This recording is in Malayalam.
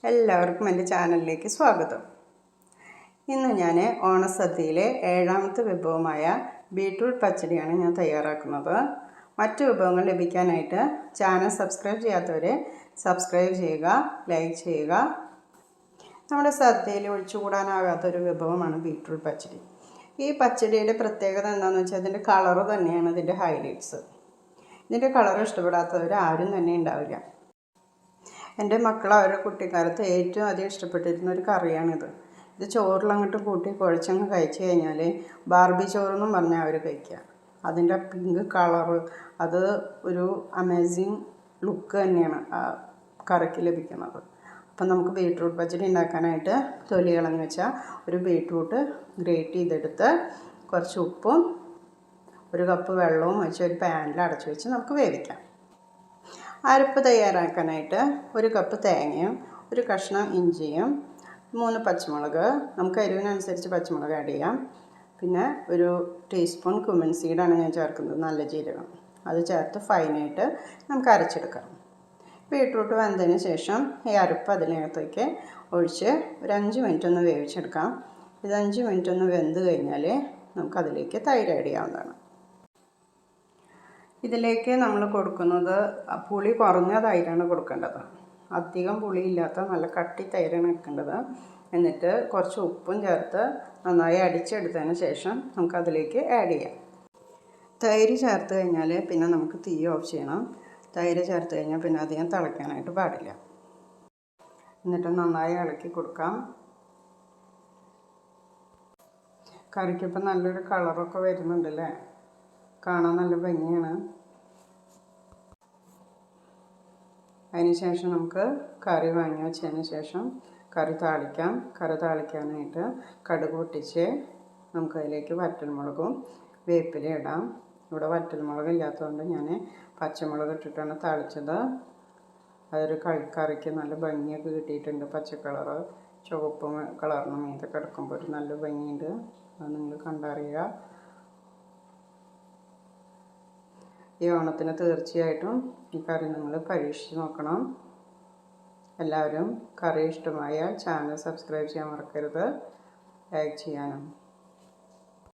എല്ലാവർക്കും എൻ്റെ ചാനലിലേക്ക് സ്വാഗതം. ഇന്ന് ഞാൻ ഓണസദ്യയിലെ 7ാമത്തെ വിഭവമായ ബീട്രൂട്ട് പച്ചടിയാണ് ഞാൻ തയ്യാറാക്കുന്നത്. മറ്റു വിഭവങ്ങൾ ലഭിക്കാനായിട്ട് ചാനൽ സബ്സ്ക്രൈബ് ചെയ്യാത്തവരെ സബ്സ്ക്രൈബ് ചെയ്യുക, ലൈക്ക് ചെയ്യുക. നമ്മുടെ സദ്യയിൽ ഒഴിച്ചുകൂടാനാകാത്തൊരു വിഭവമാണ് ബീട്രൂട്ട് പച്ചടി. ഈ പച്ചടിയുടെ പ്രത്യേകത എന്താണെന്ന് വെച്ചാൽ അതിൻ്റെ കളറ് തന്നെയാണ് ഇതിൻ്റെ ഹൈലൈറ്റ്സ്. ഇതിൻ്റെ കളർ ഇഷ്ടപ്പെടാത്തവർ ആരും തന്നെ ഉണ്ടാവില്ല. എൻ്റെ മക്കൾ അവരുടെ കുട്ടിക്കാലത്ത് ഏറ്റവും അധികം ഇഷ്ടപ്പെട്ടിരുന്ന ഒരു കറിയാണിത്. ഇത് ചോറിലങ്ങോട്ട് കൂട്ടി കുഴച്ചങ്ങ് കഴിച്ച് കഴിഞ്ഞാൽ ബാർബി ചോറെന്നും പറഞ്ഞാൽ അവർ കഴിക്കുക. അതിൻ്റെ പിങ്ക് കളറ് അത് ഒരു അമേസിങ് ലുക്ക് തന്നെയാണ് ആ കറിക്ക് ലഭിക്കുന്നത്. അപ്പം നമുക്ക് ബീട്രൂട്ട് പച്ചടി ഉണ്ടാക്കാനായിട്ട് തൊലി കളഞ്ഞ് വെച്ചാൽ ഒരു ബീട്രൂട്ട് ഗ്രേറ്റ് ചെയ്തെടുത്ത് കുറച്ച് ഉപ്പും 1 കപ്പ് വെള്ളവും വെച്ച് ഒരു പാനിൽ അടച്ചു വെച്ച് നമുക്ക് വേവിക്കാം. അരപ്പ് തയ്യാറാക്കാനായിട്ട് 1 കപ്പ് തേങ്ങയും 1 കഷ്ണം ഇഞ്ചിയും 3 പച്ചമുളക്, നമുക്ക് എരിവിനനുസരിച്ച് പച്ചമുളക് ആഡ് ചെയ്യാം. പിന്നെ 1 ടീസ്പൂൺ കുമിൻ സീഡാണ് ഞാൻ ചേർക്കുന്നത്, നല്ല ജീരകം. അത് ചേർത്ത് ഫൈനായിട്ട് നമുക്ക് അരച്ചെടുക്കാം. ബീട്രൂട്ട് വെന്തതിന് ശേഷം ഈ അരപ്പ് അതിനകത്തേക്ക് ഒഴിച്ച് ഒരു 5 മിനിറ്റ് ഒന്ന് വേവിച്ചെടുക്കാം. ഇത് 5 മിനിറ്റ് ഒന്ന് വെന്ത് കഴിഞ്ഞാൽ നമുക്കതിലേക്ക് തൈര് ആഡ് ചെയ്യാവുന്നതാണ്. ഇതിലേക്ക് നമ്മൾ കൊടുക്കുന്നത് പുളി കുറഞ്ഞ തൈരാണ് കൊടുക്കേണ്ടത്. അധികം പുളിയില്ലാത്ത നല്ല കട്ടി തൈരാണ് വെക്കേണ്ടത്. എന്നിട്ട് കുറച്ച് ഉപ്പും ചേർത്ത് നന്നായി അടിച്ചെടുത്തതിന് ശേഷം നമുക്കതിലേക്ക് ആഡ് ചെയ്യാം. തൈര് ചേർത്ത് കഴിഞ്ഞാൽ പിന്നെ നമുക്ക് തീ ഓഫ് ചെയ്യണം. തൈര് ചേർത്ത് കഴിഞ്ഞാൽ പിന്നെ അധികം തിളയ്ക്കാനായിട്ട് പാടില്ല. എന്നിട്ട് നന്നായി ഇളക്കി കൊടുക്കാം. കറിക്കിപ്പോൾ നല്ലൊരു കളറൊക്കെ വരുന്നുണ്ടല്ലേ, കാണാൻ നല്ല ഭംഗിയാണ്. അതിനുശേഷം നമുക്ക് കറി വാങ്ങി വെച്ചതിന് ശേഷം കറി താളിക്കാം. കറി താളിക്കാനായിട്ട് കടുക് പൊട്ടിച്ച് നമുക്കതിലേക്ക് വറ്റൽമുളകും വേപ്പില ഇടാം. ഇവിടെ വറ്റൽമുളക് ഇല്ലാത്തതുകൊണ്ട് ഞാൻ പച്ചമുളക് ഇട്ടിട്ടാണ് താളിച്ചത്. അതൊരു കറിക്ക് നല്ല ഭംഗിയൊക്കെ കിട്ടിയിട്ടുണ്ട്. പച്ചക്കളറ് ചുവപ്പ് കളറിന് മീതെ കിടക്കുമ്പോൾ ഒരു നല്ല ഭംഗിയുണ്ട്. അത് നിങ്ങൾ കണ്ടറിയുക. ഈ ഓണത്തിന് തീർച്ചയായിട്ടും ഈ കറി നിങ്ങൾ പരീക്ഷിച്ച് നോക്കണം. എല്ലാവരും കറി ഇഷ്ടമായാൽ ചാനൽ സബ്സ്ക്രൈബ് ചെയ്യാൻ മറക്കരുത്, ലൈക്ക് ചെയ്യാനും.